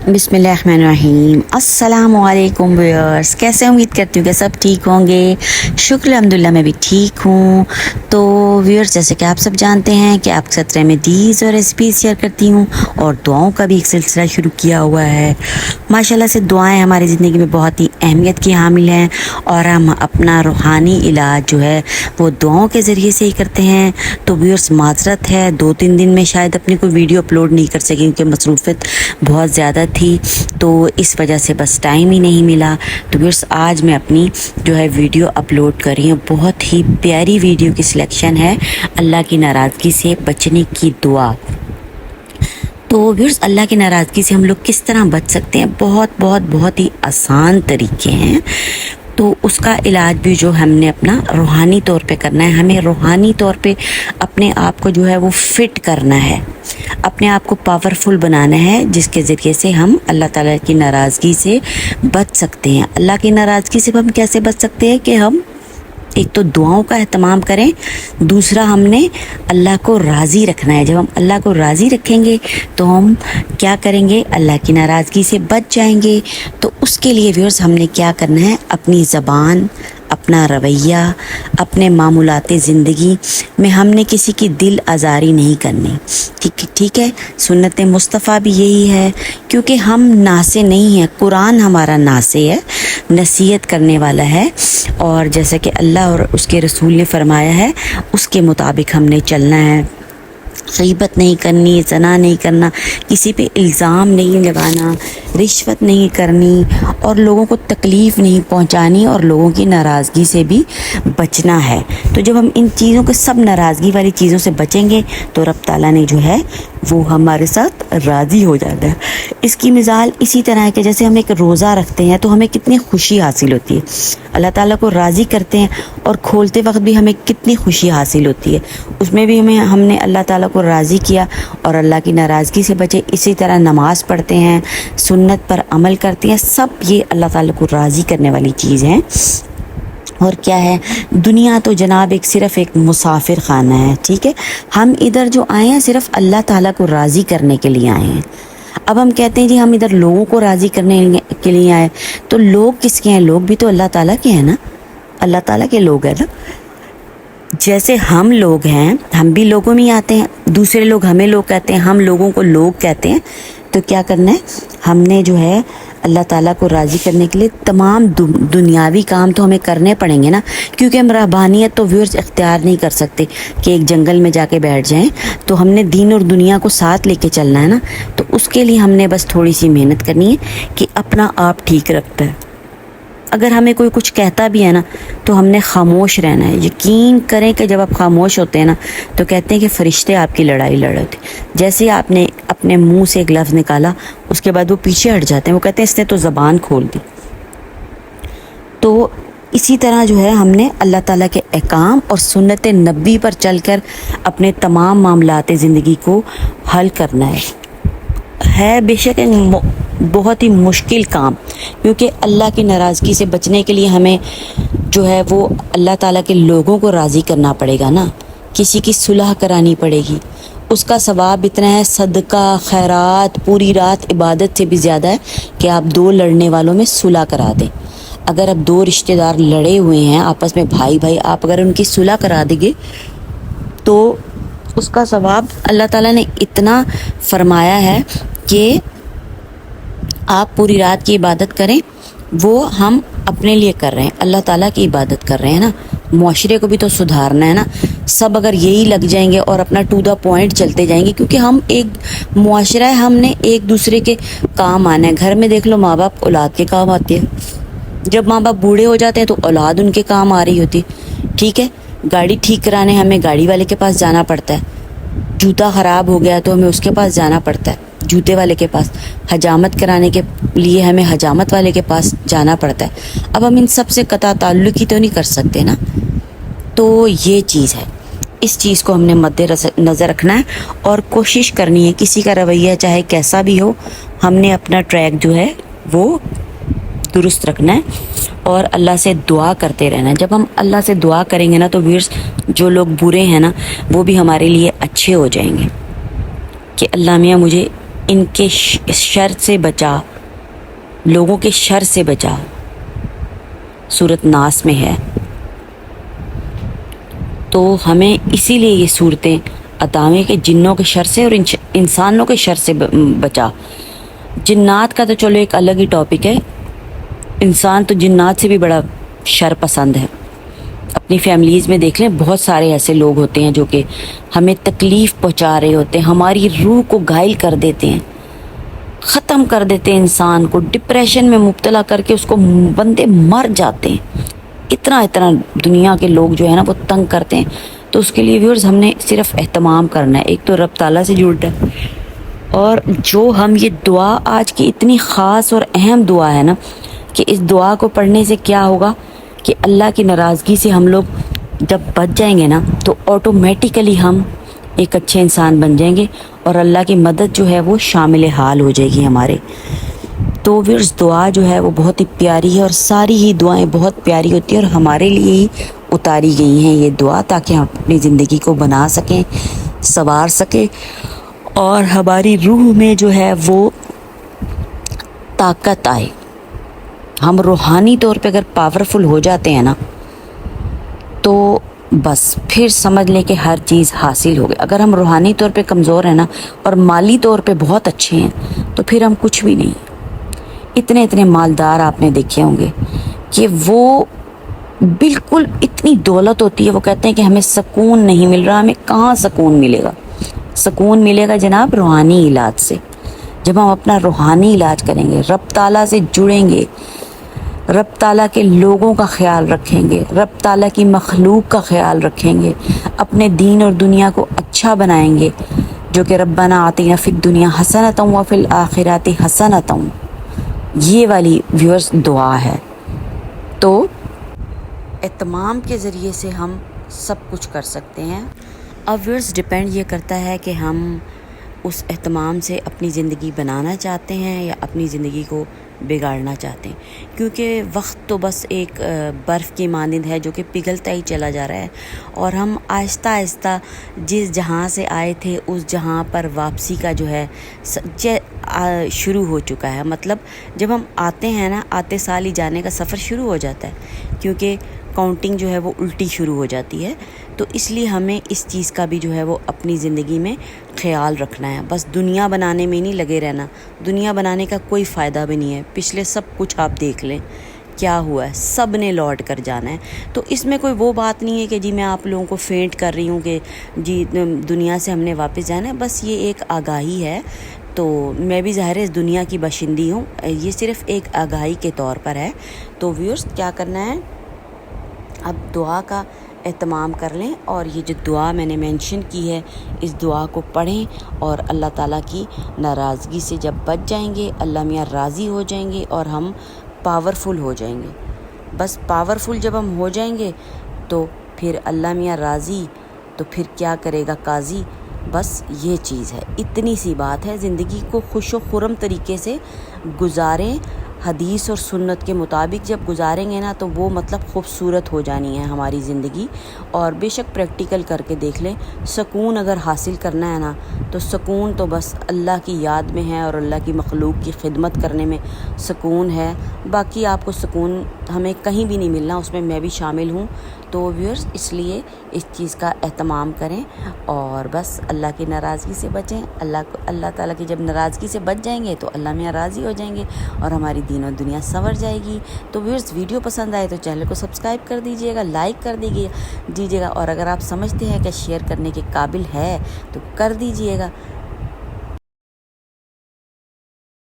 बिस्मिल्लाहिर्रहमानिर्रहीम। अस्सलाम वालेकुम व्यूअर्स, कैसे उम्मीद करती हूँ कि सब ठीक होंगे। शुक्र अल्हम्दुलिल्लाह मैं भी ठीक हूँ। तो व्यूअर्स, जैसे कि आप सब जानते हैं कि आपके साथ रेमेडीज़ और रेसिपीज़ शेयर करती हूँ और दुआओं का भी एक सिलसिला शुरू किया हुआ है। माशाल्लाह से दुआएं हमारी ज़िंदगी में बहुत ही अहमियत की हामिल हैं और हम अपना रूहानी इलाज जो है वो दुआओं के ज़रिए से ही करते हैं। तो व्यूअर्स, माजरत है, 2-3 दिन में शायद अपनी कोई वीडियो अपलोड नहीं कर सकी क्योंकि मसरूफ़ियत बहुत ज़्यादा थी, तो इस वजह से बस टाइम ही नहीं मिला। तो व्यूअर्स, आज मैं अपनी जो है वीडियो अपलोड कर रही हूँ। बहुत ही प्यारी वीडियो की सिलेक्शन है, अल्लाह की नाराज़गी से बचने की दुआ। तो व्यूअर्स, अल्लाह की नाराज़गी से हम लोग किस तरह बच सकते हैं, बहुत ही आसान तरीके हैं। तो उसका इलाज भी जो हमने अपना रूहानी तौर पे करना है। हमें रूहानी तौर पे अपने आप को जो है वो फिट करना है, अपने आप को पावरफुल बनाना है, जिसके ज़रिए से हम अल्लाह ताला की नाराज़गी से बच सकते हैं। अल्लाह की नाराज़गी से हम कैसे बच सकते हैं कि हम एक तो दुआओं का एहतमाम करें, दूसरा हमने अल्लाह को राज़ी रखना है। जब हम अल्लाह को राज़ी रखेंगे तो हम क्या करेंगे, अल्लाह की नाराज़गी से बच जाएंगे। तो उसके लिए व्यूअर्स हमने क्या करना है, अपनी ज़बान, अपना रवैया, अपने मामूलाते ज़िंदगी में हमने किसी की दिल आज़ारी नहीं करनी। ठीक है। सुन्नत मुस्तफ़ा भी यही है, क्योंकि हम नासे नहीं हैं, कुरान हमारा नासे है, नसीहत करने वाला है। और जैसा कि अल्लाह और उसके रसूल ने फरमाया है उसके मुताबिक हमने चलना है। गीबत नहीं करनी, ज़ना नहीं करना, किसी पे इल्ज़ाम नहीं लगाना, रिश्वत नहीं करनी और लोगों को तकलीफ़ नहीं पहुंचानी और लोगों की नाराज़गी से भी बचना है। तो जब हम इन चीज़ों के सब नाराज़गी वाली चीज़ों से बचेंगे तो रब ताला ने जो है वो हमारे साथ राज़ी हो जाता है। इसकी मिसाल इसी तरह है कि जैसे हम एक रोज़ा रखते हैं तो हमें कितनी खुशी हासिल होती है, अल्लाह ताला को राज़ी करते हैं और खोलते वक्त भी हमें कितनी खुशी हासिल होती है। उसमें भी हमने अल्लाह ताला को राज़ी किया और अल्लाह की नाराज़गी से बचे। इसी तरह नमाज़ पढ़ते हैं, सुन्नत पर अमल करते हैं, सब ये अल्लाह ताला को राज़ी करने वाली चीज़ हैं। और क्या है, दुनिया तो जनाब सिर्फ़ एक मुसाफिर खाना है। ठीक है, हम इधर जो आए हैं सिर्फ़ अल्लाह ताला को राज़ी करने के लिए आए हैं। अब हम कहते हैं जी हम इधर लोगों को राज़ी करने के लिए आए, तो लोग किसके हैं? लोग भी तो अल्लाह ताला के हैं ना, अल्लाह ताला के लोग हैं ना। जैसे हम लोग हैं, हम भी लोगों में आते हैं, दूसरे लोग हमें लोग कहते हैं, हम लोगों को लोग कहते हैं। तो क्या करना है, हमने जो है अल्लाह ताला को राज़ी करने के लिए तमाम दुनियावी काम तो हमें करने पड़ेंगे ना, क्योंकि हम रहबानियत तो व्यूअर्स इख्तियार नहीं कर सकते कि एक जंगल में जाके बैठ जाएं। तो हमने दीन और दुनिया को साथ लेके चलना है ना। तो उसके लिए हमने बस थोड़ी सी मेहनत करनी है कि अपना आप ठीक रखता है। अगर हमें कोई कुछ कहता भी है ना तो हमने खामोश रहना है। यकीन करें कि जब आप खामोश होते हैं ना तो कहते हैं कि फ़रिश्ते आपकी लड़ाई लड़ रहे थे। जैसे ही आपने अपने मुंह से एक लफ्ज़ निकाला उसके बाद वो पीछे हट जाते हैं, वो कहते हैं इसने तो ज़बान खोल दी। तो इसी तरह जो है हमने अल्लाह ताला के अहकाम और सुन्नत नबी पर चलकर अपने तमाम मामलाते ज़िंदगी को हल करना है। बेशक एक बहुत ही मुश्किल काम, क्योंकि अल्लाह की नाराज़गी से बचने के लिए हमें जो है वो अल्लाह ताला के लोगों को राज़ी करना पड़ेगा ना, किसी की सुलह करानी पड़ेगी। उसका सवाब इतना है, सदका खैरात पूरी रात इबादत से भी ज़्यादा है कि आप 2 लड़ने वालों में सुलह करा दें। अगर अब 2 रिश्तेदार लड़े हुए हैं आपस में, भाई आप अगर उनकी सुलह करा देंगे तो उसका सवाब अल्लाह ताला ने इतना फरमाया है कि आप पूरी रात की इबादत करें। वो हम अपने लिए कर रहे हैं, अल्लाह ताला की इबादत कर रहे हैं ना। मुआशरे को भी तो सुधारना है ना। सब अगर यही लग जाएंगे और अपना टू द पॉइंट चलते जाएंगे, क्योंकि हम एक मुआशरा है, हमने एक दूसरे के काम आना है। घर में देख लो, माँ बाप औलाद के काम आते हैं। जब माँ बाप बूढ़े हो जाते हैं तो औलाद उनके काम आ रही होती। ठीक है, गाड़ी ठीक कराने हमें गाड़ी वाले के पास जाना पड़ता है। जूता ख़राब हो गया तो हमें उसके पास जाना पड़ता है, जूते वाले के पास। हजामत कराने के लिए हमें हजामत वाले के पास जाना पड़ता है। अब हम इन सब से कता ताल्लुक़ ही तो नहीं कर सकते ना। तो ये चीज़ है, इस चीज़ को हमने मद्देनज़र रखना है और कोशिश करनी है, किसी का रवैया चाहे कैसा भी हो, हमने अपना ट्रैक जो है वो दुरुस्त रखना है और अल्लाह से दुआ करते रहना है। जब हम अल्लाह से दुआ करेंगे ना तो व्यूअर्स, जो लोग बुरे हैं ना वो भी हमारे लिए अच्छे हो जाएंगे कि अल्लाह मियाँ मुझे ان کے شر سے بچا، لوگوں کے شر سے بچا، سورۃ ناس میں ہے۔ تو ہمیں اسی لیے یہ صورتیں عطا ہوئیں کہ جنوں کے شر سے اور انسانوں کے شر سے بچا۔ جنات کا تو چلو ایک الگ ہی ٹاپک ہے، انسان تو جنات سے بھی بڑا شر پسند ہے۔ اپنی فیملیز میں دیکھ لیں، بہت سارے ایسے لوگ ہوتے ہیں جو کہ ہمیں تکلیف پہنچا رہے ہوتے ہیں، ہماری روح کو گھائل کر دیتے ہیں، ختم کر دیتے ہیں، انسان کو ڈپریشن میں مبتلا کر کے اس کو بندے مر جاتے ہیں۔ اتنا دنیا کے لوگ جو ہے نا وہ تنگ کرتے ہیں۔ تو اس کے لیے ویورز ہم نے صرف اہتمام کرنا ہے، ایک تو رب تعالیٰ سے جڑنا ہے، اور جو ہم یہ دعا آج کی اتنی خاص اور اہم دعا ہے نا، کہ اس دعا کو پڑھنے سے کیا ہوگا کہ اللہ کی ناراضگی سے ہم لوگ جب بچ جائیں گے نا تو آٹومیٹیکلی ہم ایک اچھے انسان بن جائیں گے، اور اللہ کی مدد جو ہے وہ شامل حال ہو جائے گی ہمارے۔ تو ویورز دعا جو ہے وہ بہت ہی پیاری ہے، اور ساری ہی دعائیں بہت پیاری ہوتی ہیں، اور ہمارے لیے ہی اتاری گئی ہیں یہ دعا، تاکہ ہم اپنی زندگی کو بنا سکیں، سنوار سکیں، اور ہماری روح میں جو ہے وہ طاقت آئے۔ ہم روحانی طور پہ اگر پاورفل ہو جاتے ہیں نا تو بس پھر سمجھ لیں کہ ہر چیز حاصل ہو گئی۔ اگر ہم روحانی طور پہ کمزور ہیں نا اور مالی طور پہ بہت اچھے ہیں تو پھر ہم کچھ بھی نہیں۔ اتنے مالدار آپ نے دیکھے ہوں گے کہ وہ بالکل اتنی دولت ہوتی ہے، وہ کہتے ہیں کہ ہمیں سکون نہیں مل رہا۔ ہمیں کہاں سکون ملے گا؟ سکون ملے گا جناب روحانی علاج سے۔ جب ہم اپنا روحانی علاج کریں گے، رب تعالیٰ سے جڑیں گے، رب تعالیٰ کے لوگوں کا خیال رکھیں گے، رب تعالیٰ کی مخلوق کا خیال رکھیں گے، اپنے دین اور دنیا کو اچھا بنائیں گے، جو کہ ربنا آتنا فی الدنیا حسنۃ وفی الآخرۃ حسنۃ، یہ والی ویورز دعا ہے۔ تو اہتمام کے ذریعے سے ہم سب کچھ کر سکتے ہیں۔ اب ویورز ڈیپینڈ یہ کرتا ہے کہ ہم اس اہتمام سے اپنی زندگی بنانا چاہتے ہیں یا اپنی زندگی کو بگاڑنا چاہتے ہیں، کیونکہ وقت تو بس ایک برف کی مانند ہے جو کہ پگھلتا ہی چلا جا رہا ہے، اور ہم آہستہ آہستہ جس جہاں سے آئے تھے اس جہاں پر واپسی کا جو ہے شروع ہو چکا ہے۔ مطلب جب ہم آتے ہیں نا، آتے سال ہی جانے کا سفر شروع ہو جاتا ہے، کیونکہ کاؤنٹنگ جو ہے وہ الٹی شروع ہو جاتی ہے۔ تو اس لیے ہمیں اس چیز کا بھی جو ہے وہ اپنی زندگی میں خیال رکھنا ہے۔ بس دنیا بنانے میں نہیں لگے رہنا، دنیا بنانے کا کوئی فائدہ بھی نہیں ہے۔ پچھلے سب کچھ آپ دیکھ لیں کیا ہوا ہے، سب نے لوٹ کر جانا ہے۔ تو اس میں کوئی وہ بات نہیں ہے کہ جی میں آپ لوگوں کو فینٹ کر رہی ہوں کہ جی دنیا سے ہم نے واپس جانا ہے، بس یہ ایک آگاہی ہے۔ تو میں بھی ظاہر ہے اس دنیا کی باشندی ہوں، یہ صرف ایک آگاہی کے طور پر ہے۔ تو ویورز کیا کرنا ہے، اب دعا کا اہتمام کر لیں، اور یہ جو دعا میں نے مینشن کی ہے اس دعا کو پڑھیں، اور اللہ تعالیٰ کی ناراضگی سے جب بچ جائیں گے اللہ میاں راضی ہو جائیں گے، اور ہم پاورفل ہو جائیں گے۔ بس پاورفل جب ہم ہو جائیں گے تو پھر اللہ میاں راضی، تو پھر کیا کرے گا قاضی۔ بس یہ چیز ہے، اتنی سی بات ہے۔ زندگی کو خوش و خرم طریقے سے گزاریں، حدیث اور سنت کے مطابق جب گزاریں گے نا تو وہ مطلب خوبصورت ہو جانی ہے ہماری زندگی۔ اور بے شک پریکٹیکل کر کے دیکھ لیں، سکون اگر حاصل کرنا ہے نا تو سکون تو بس اللہ کی یاد میں ہے، اور اللہ کی مخلوق کی خدمت کرنے میں سکون ہے۔ باقی آپ کو سکون ہمیں کہیں بھی نہیں ملنا، اس میں میں بھی شامل ہوں۔ تو ویورز اس لیے اس چیز کا اہتمام کریں، اور بس اللہ کی ناراضگی سے بچیں۔ اللہ تعالیٰ کی جب ناراضگی سے بچ جائیں گے تو اللہ میاں راضی ہو جائیں گے، اور ہماری دین و دنیا سنور جائے گی۔ تو ویورز ویڈیو پسند آئے تو چینل کو سبسکرائب کر دیجیے گا، لائک کر دیجیے گا، اور اگر آپ سمجھتے ہیں کہ شیئر کرنے کے قابل ہے تو کر دیجیے گا۔